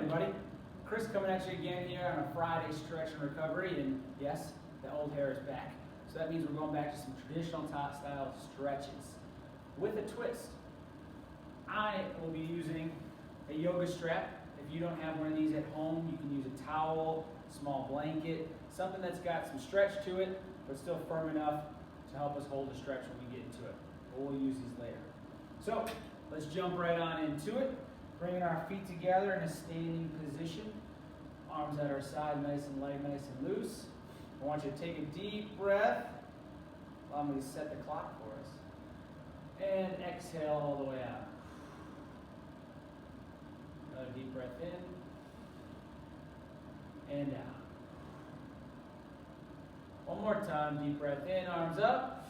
everybody. Chris coming at you again here on a Friday stretch and recovery, and yes, the old hair is back. So that means we're going back to some traditional style stretches with a twist. I will be using a yoga strap. If you don't have one of these at home, you can use a towel, small blanket, something that's got some stretch to it, but still firm enough to help us hold the stretch when we get into it. But we'll use these later. So let's jump right on into it. Bringing our feet together in a standing position. Arms at our side, nice and light, nice and loose. I want you to take a deep breath. Allow me to set the clock for us. And exhale all the way out. Another deep breath in and out. One more time, deep breath in, arms up.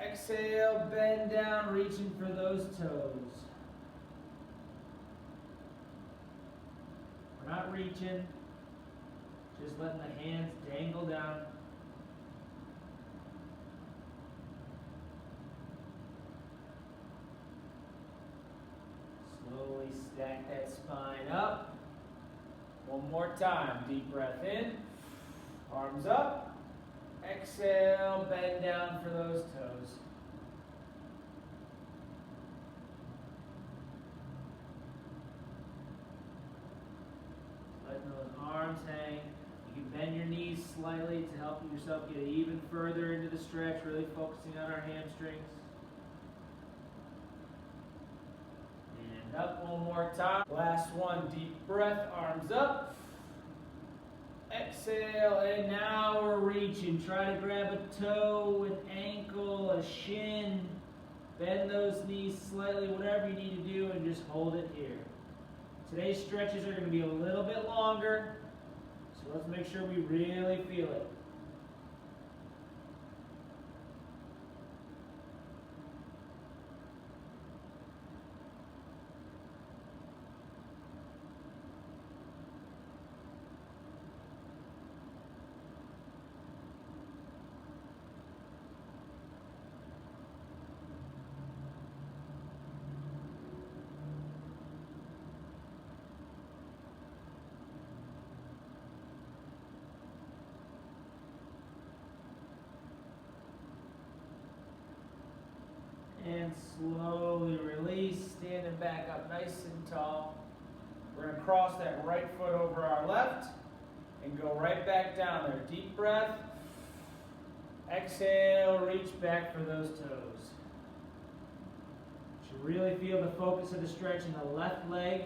Exhale, bend down, reaching for those toes. We're not reaching, just letting the hands dangle down. Slowly stack that spine up. One more time, deep breath in, arms up. Exhale, bend down for those toes. Letting those arms hang. You can bend your knees slightly to help yourself get even further into the stretch, really focusing on our hamstrings. And up one more time. Last one, deep breath, arms up. Exhale, and now we're reaching. Try to grab a toe, an ankle, a shin. Bend those knees slightly, whatever you need to do, and just hold it here. Today's stretches are going to be a little bit longer, so let's make sure we really feel it. And slowly release, standing back up nice and tall. We're going to cross that right foot over our left and go right back down there. Deep breath. Exhale, reach back for those toes. You should really feel the focus of the stretch in the left leg,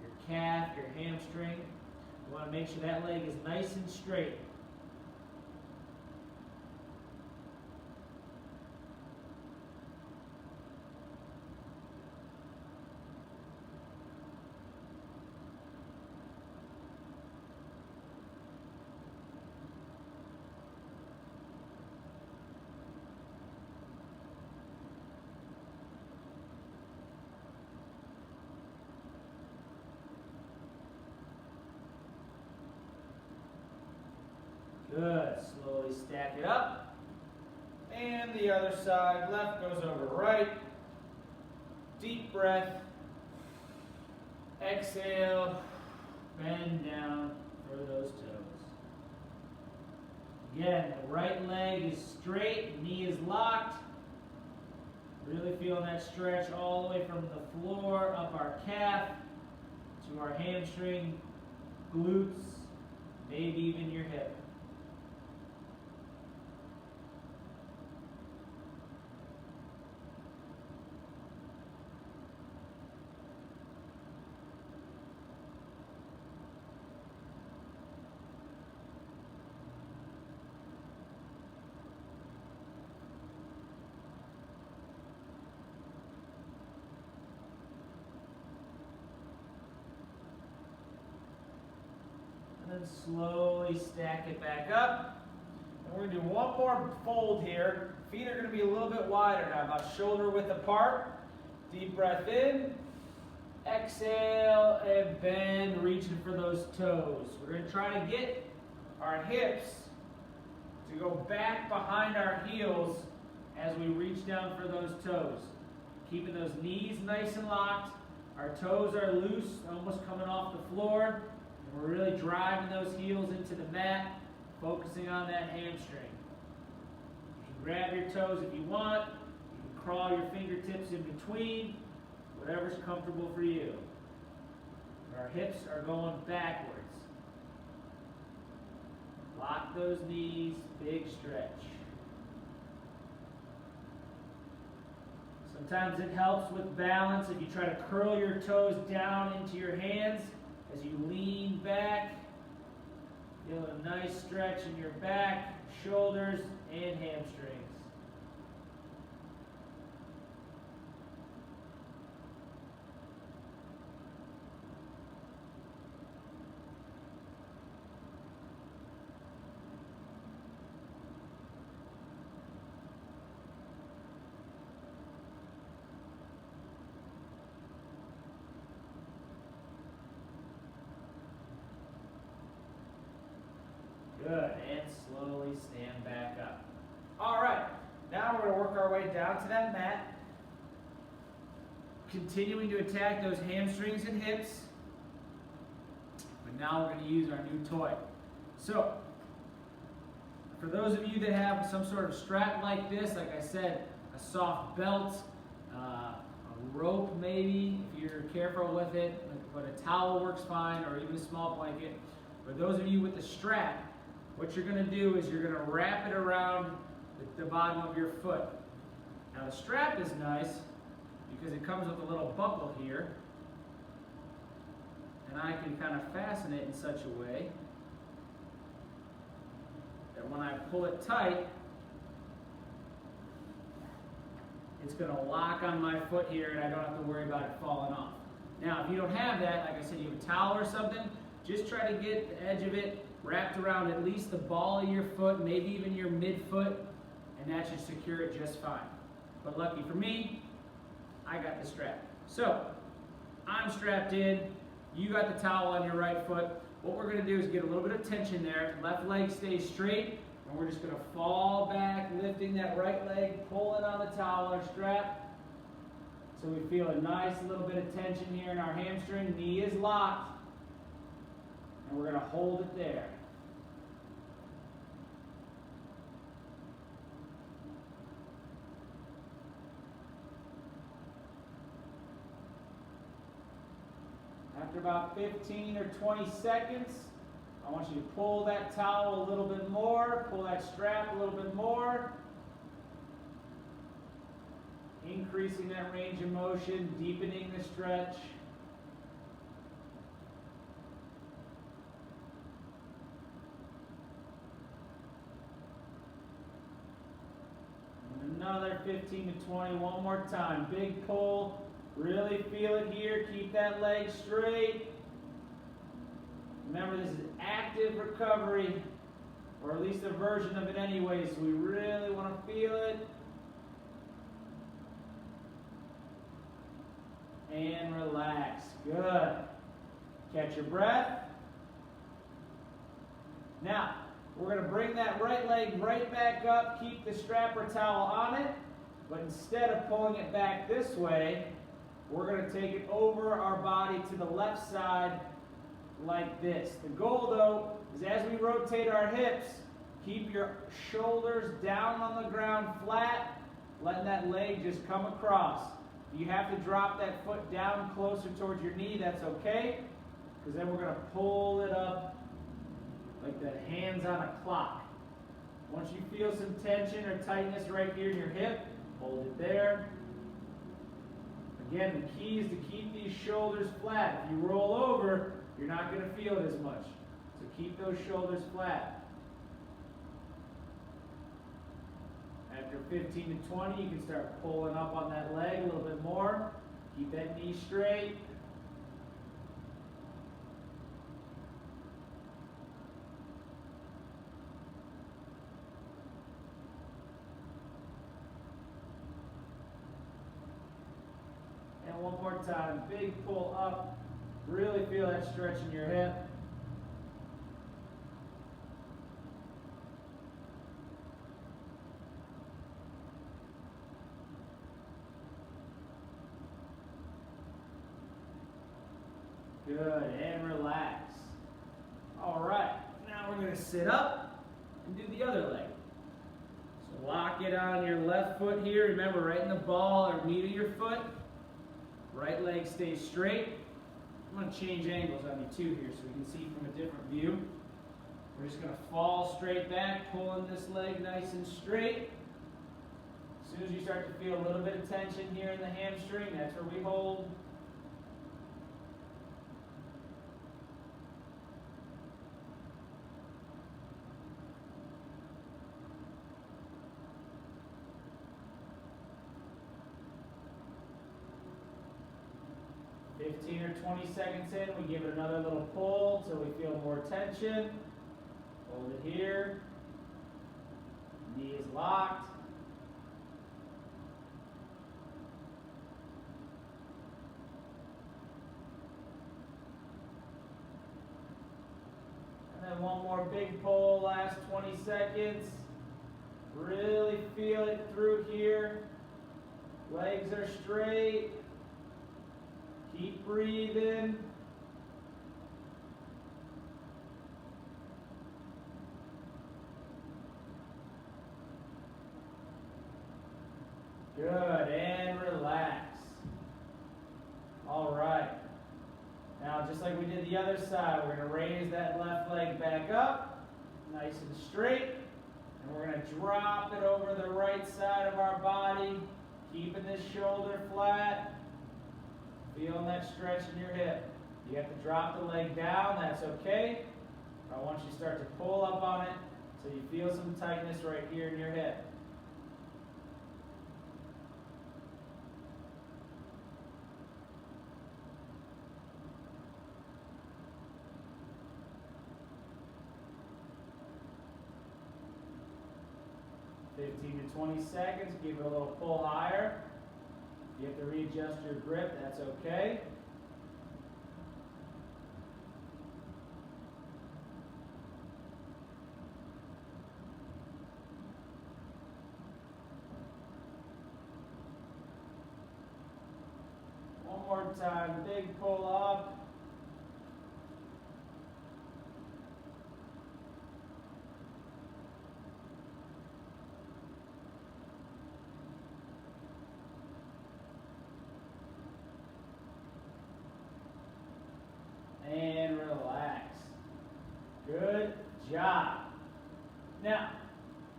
your calf, your hamstring. You want to make sure that leg is nice and straight. Good. Slowly stack it up. And the other side, left goes over right. Deep breath. Exhale. Bend down for those toes. Again, the right leg is straight, knee is locked. Really feeling that stretch all the way from the floor, up our calf, to our hamstring, glutes, maybe even your hip. And then slowly stack it back up. And we're going to do one more fold here. Feet are going to be a little bit wider now, about shoulder width apart. Deep breath in. Exhale and bend, reaching for those toes. We're going to try to get our hips to go back behind our heels as we reach down for those toes. Keeping those knees nice and locked, Our toes are loose, almost coming off the floor. And we're really driving those heels into the mat, focusing on that hamstring. You can grab your toes if you want. You can crawl your fingertips in between, whatever's comfortable for you. Our hips are going backwards. Lock those knees, big stretch. Sometimes it helps with balance if you try to curl your toes down into your hands as you lean back. Feel a nice stretch in your back, shoulders, and hamstrings. Good, and slowly stand back up. All right, now we're going to work our way down to that mat. Continuing to attack those hamstrings and hips. But now we're going to use our new toy. So, for those of you that have some sort of strap like this, like I said, a soft belt, a rope maybe, if you're careful with it, but a towel works fine, or even a small blanket. For those of you with the strap, what you're going to do is you're going to wrap it around the bottom of your foot. Now the strap is nice because it comes with a little buckle here, and I can kind of fasten it in such a way that when I pull it tight, it's going to lock on my foot here and I don't have to worry about it falling off. Now if you don't have that, like I said, you have a towel or something, just try to get the edge of it wrapped around at least the ball of your foot, maybe even your midfoot, and that should secure it just fine. But lucky for me, I got the strap. So, I'm strapped in, you got the towel on your right foot. What we're going to do is get a little bit of tension there. Left leg stays straight, and we're just going to fall back, lifting that right leg, pulling on the towel or strap. So we feel a nice little bit of tension here in our hamstring. Knee is locked. And we're going to hold it there. After about 15 or 20 seconds, I want you to pull that towel a little bit more, pull that strap a little bit more, increasing that range of motion, deepening the stretch. Another 15 to 20, one more time. Big pull, really feel it here. Keep that leg straight. Remember, this is active recovery, or at least a version of it anyway, so we really want to feel it. And relax. Good. Catch your breath. Now, we're going to bring that right leg right back up, keep the strap or towel on it, but instead of pulling it back this way, we're going to take it over our body to the left side like this. The goal, though, is as we rotate our hips, keep your shoulders down on the ground flat, letting that leg just come across. If you have to drop that foot down closer towards your knee, that's okay, because then we're going to pull it up like the hands on a clock. Once you feel some tension or tightness right here in your hip, hold it there. Again, the key is to keep these shoulders flat. If you roll over, you're not going to feel it as much. So keep those shoulders flat. After 15 to 20, you can start pulling up on that leg a little bit more. Keep that knee straight. And one more time, big pull up. Really feel that stretch in your hip. Good, and relax. All right, now we're going to sit up and do the other leg. So lock it on your left foot here. Remember, right in the ball or meat of your foot. Right leg stays straight. I'm going to change angles on you too here so we can see from a different view. We're just going to fall straight back, pulling this leg nice and straight. As soon as you start to feel a little bit of tension here in the hamstring, that's where we hold. Fifteen or 20 seconds in, we give it another little pull until we feel more tension. Hold it here. Knee is locked. And then one more big pull, last 20 seconds. Really feel it through here. Legs are straight. Keep breathing. Good, and relax. All right. Now, just like we did the other side, we're going to raise that left leg back up, nice and straight, and we're going to drop it over the right side of our body, keeping this shoulder flat, feeling that stretch in your hip. You have to drop the leg down, that's okay. I want you to start to pull up on it so you feel some tightness right here in your hip. Fifteen to 20 seconds, give it a little pull higher. If you have to readjust your grip, that's okay. One more time, big pull up. And relax. Good job. Now,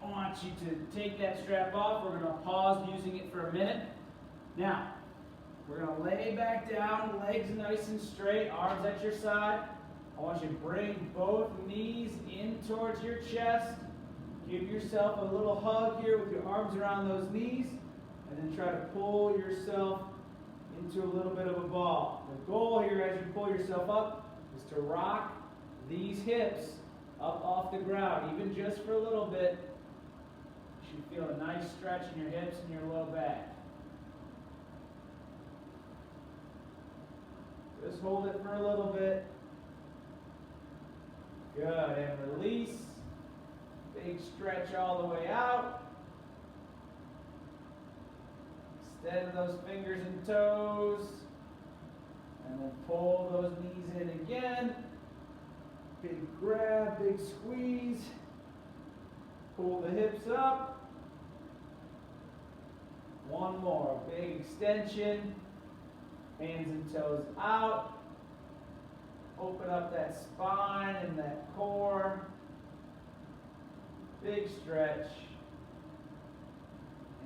I want you to take that strap off. We're going to pause using it for a minute. Now, we're going to lay back down, legs nice and straight, arms at your side. I want you to bring both knees in towards your chest. Give yourself a little hug here with your arms around those knees, and then try to pull yourself into a little bit of a ball. The goal here as you pull yourself up is to rock these hips up off the ground, even just for a little bit. You should feel a nice stretch in your hips and your low back. Just hold it for a little bit. Good, and release. Big stretch all the way out. Extend those fingers and toes. And then pull those knees in again. Big grab, big squeeze. Pull the hips up. One more, big extension. Hands and toes out. Open up that spine and that core. Big stretch.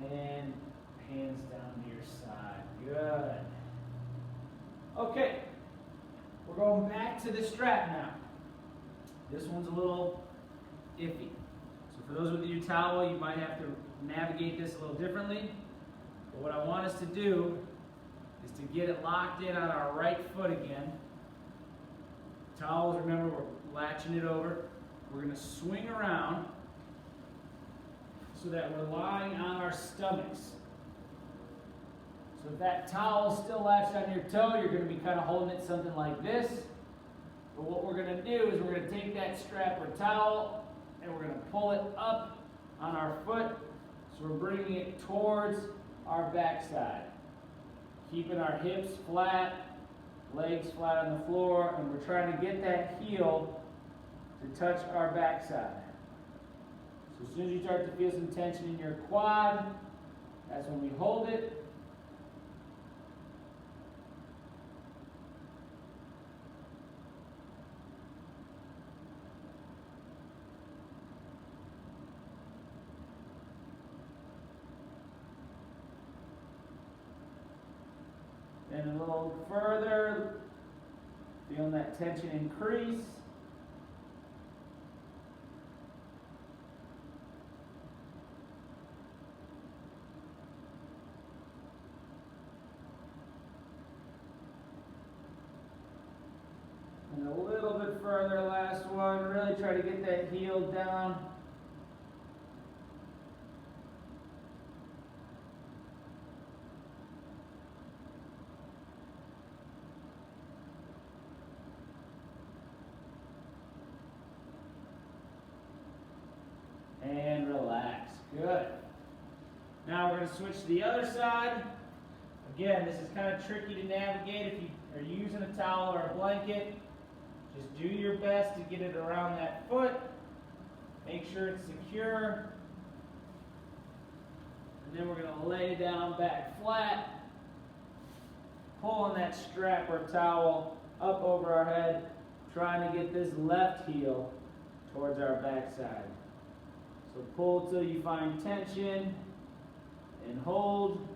And hands down to your side. Good. Okay. We're going back to the strap now. This one's a little iffy. So for those with your towel, you might have to navigate this a little differently. But what I want us to do is to get it locked in on our right foot again. Towels, remember, we're latching it over. We're going to swing around so that we're lying on our stomachs. So if that towel is still latched on your toe, you're going to be kind of holding it something like this. But what we're going to do is we're going to take that strap or towel and we're going to pull it up on our foot. So we're bringing it towards our backside. Keeping our hips flat, Legs flat on the floor, and we're trying to get that heel to touch our backside. So as soon as you start to feel some tension in your quad, that's when we hold it. And a little further, feeling that tension increase. And a little bit further, last one. Really try to get that heel down. And relax. Good. Now we're going to switch to the other side. Again, this is kind of tricky to navigate if you are using a towel or a blanket. Just do your best to get it around that foot. Make sure it's secure. And then we're going to lay down back flat, pulling that strap or towel up over our head, trying to get this left heel towards our backside. So pull till you find tension and hold.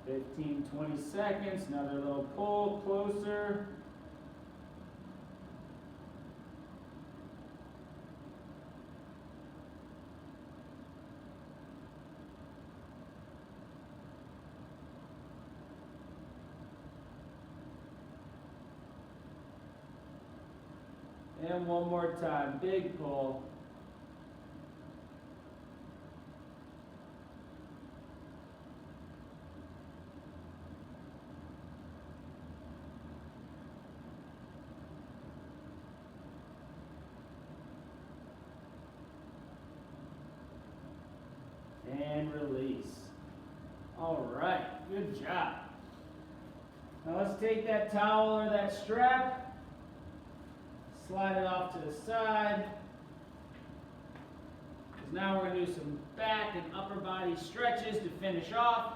Fifteen, 20 seconds, another little pull, closer. And one more time, big pull. And release. All right, good job. Now let's take that towel or that strap, slide it off to the side. Because now we're going to do some back and upper body stretches to finish off.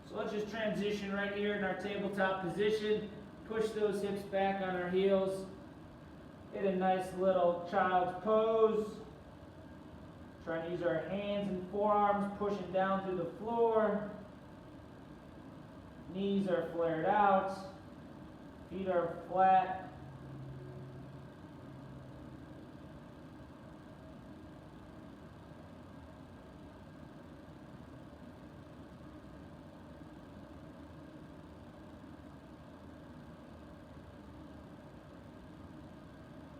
So let's just transition right here in our tabletop position. Push those hips back on our heels. Get a nice little child's pose. Trying to use our hands and forearms, pushing down through the floor. Knees are flared out. Feet are flat.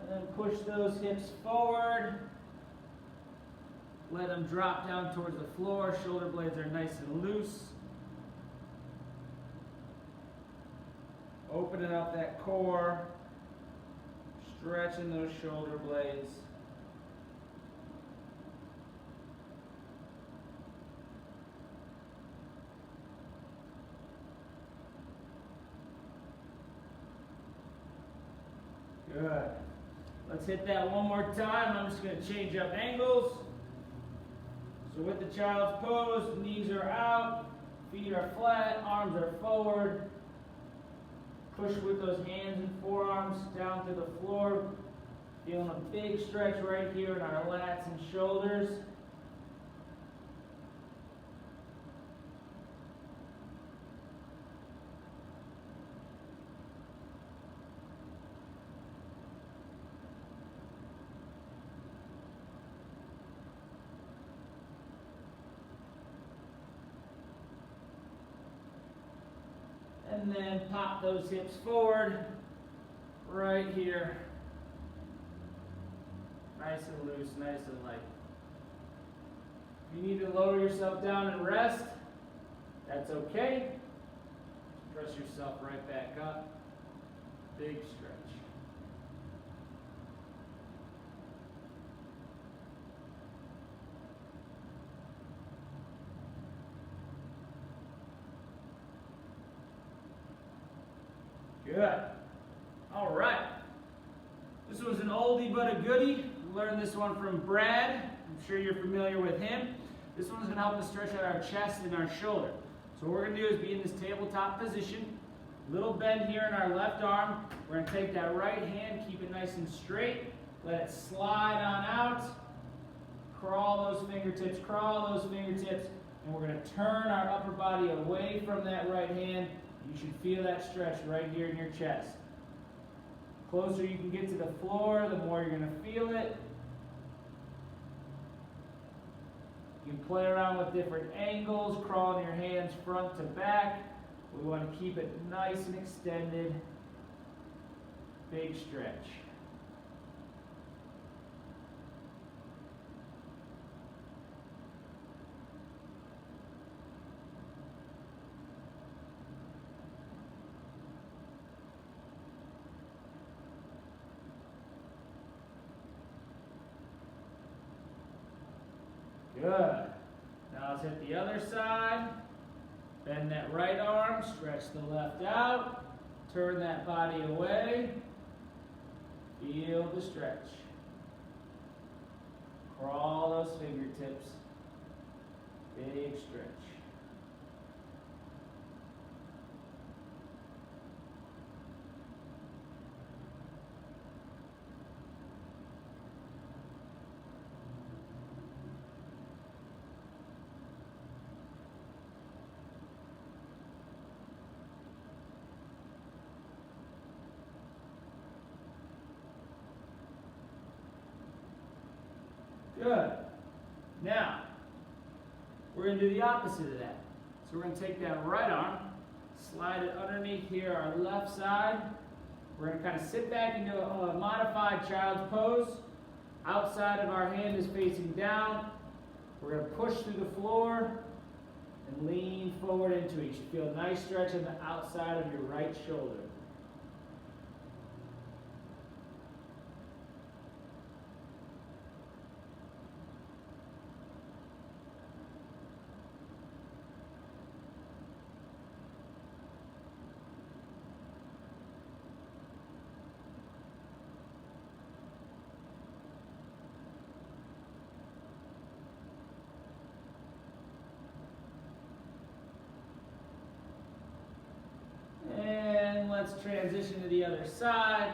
And then push those hips forward. Let them drop down towards the floor. Shoulder blades are nice and loose. Opening up that core. Stretching those shoulder blades. Good. Let's hit that one more time. I'm just going to change up angles. So with the child's pose, knees are out, feet are flat, arms are forward. Push with those hands and forearms down to the floor. Feeling a big stretch right here in our lats and shoulders. And then pop those hips forward, right here. Nice and loose, nice and light. If you need to lower yourself down and rest, that's okay. yourself right back up. Big stretch. Good. All right. This was an oldie but a goodie. Learned this one from Brad. I'm sure you're familiar with him. This one's going to help us stretch out our chest and our shoulder. So what we're going to do is be in this tabletop position. Little bend here in our left arm. We're going to take that right hand, keep it nice and straight. Let it slide on out. Crawl those fingertips, and we're going to turn our upper body away from that right hand. You should feel that stretch right here in your chest. Closer you can get to the floor, the more you're going to feel it. You can play around with different angles, crawling your hands front to back. We want to keep it nice and extended. Big stretch. Good. Now let's hit the other side. Bend that right arm, stretch the left out. Turn that body away. Feel the stretch. Crawl those fingertips. Big stretch. Good. Now, we're going to do the opposite of that. So we're going to take that right arm, slide it underneath here, our left side. We're going to kind of sit back into a modified child's pose. Outside of our hand is facing down. We're going to push through the floor and lean forward into it. You should feel a nice stretch on the outside of your right shoulder. And let's transition to the other side.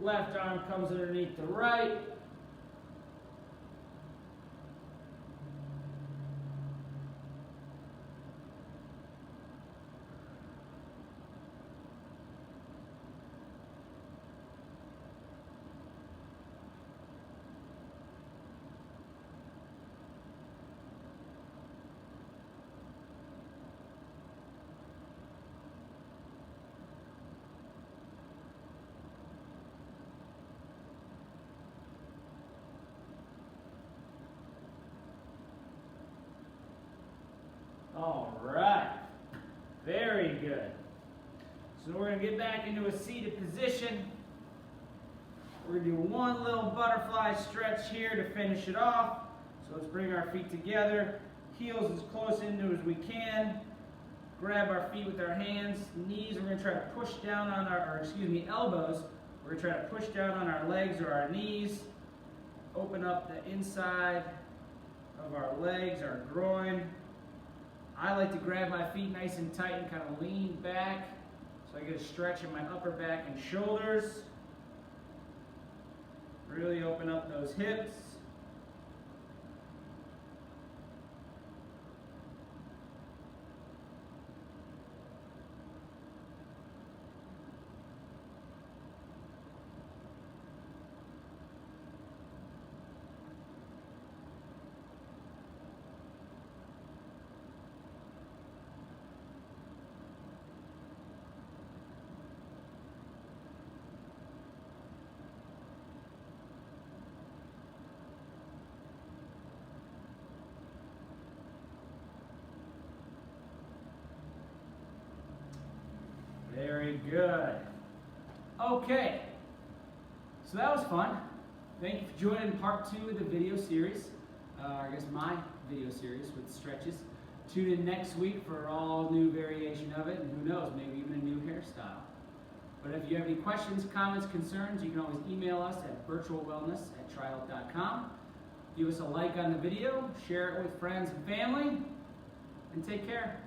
Left arm comes underneath the right. All right, very good. So we're going to get back into a seated position. We're going to do one little butterfly stretch here to finish it off. So let's bring our feet together, heels as close into as we can. Grab our feet with our hands, knees. We're going to try to push down on elbows. We're going to try to push down on our legs or our knees. Open up the inside of our legs, our groin. I like to grab my feet nice and tight and kind of lean back so I get a stretch in my upper back and shoulders. Really open up those hips. Very good. Okay, so that was fun. Thank you for joining part 2 of the video series, I guess my video series with stretches. Tune in next week for all new variation of it, and who knows, maybe even a new hairstyle. But if you have any questions, comments, concerns, you can always email us at virtualwellness@tryout.com. Give us a like on the video, share it with friends and family, and take care.